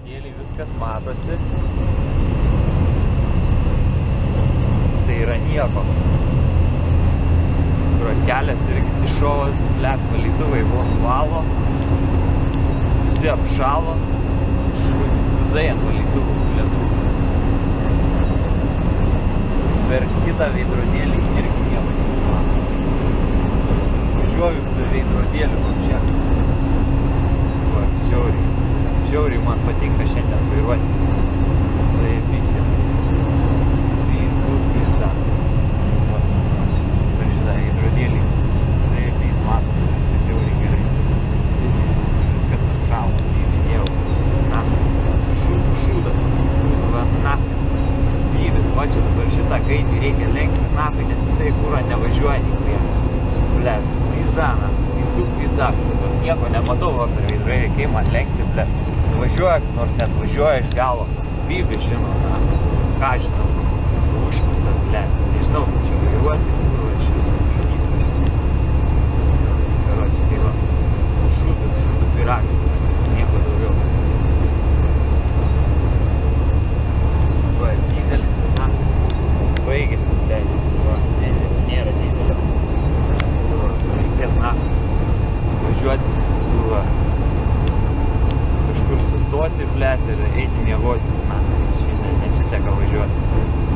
veidrodėlį viskas matosi. Tai yra nieko. Kelias irgi iššovas, blet, valytuvai vos valo. Visi apšalo. Visai ant valytuvų lietų. Per kitą veidrodėlį irgi nieko. Važiuoju su veidrodėliu čia. Žiauriai man patinka šiandien vairuoti. Tai visi. Pizda. Per šitą veidrodėlį. Tai vis matom. Žiauriai gerai. Viskas apšalo. Įvidėjau. Šūdas. Va, nafis. Vyvis. Va čia dabar šitą gaitį reikia lenkti nafai, nes jisai kūro nevažiuoja niekurie. Blet. Pizda. Pizda. Nieko nematau va per veidrodėlį. Kaip man lenkti, blet. Važiuoja, nors net važiuoja iš galo. Vyvis žino, na. Ką žinau. Užkusas, blet. Nežinau, kaip čia vairuoti. Šis įspūdis. Karoči, tai va. Šūdų piragas. Nieko daugiau. Va, didelis, na. Baigėsi, blet. Va, nėra didelio. Reikės, na. Važiuoti. Va. Kažkur sustoti, blet, ir eiti miegoti. Na, šiandien nesiseka važiuoti.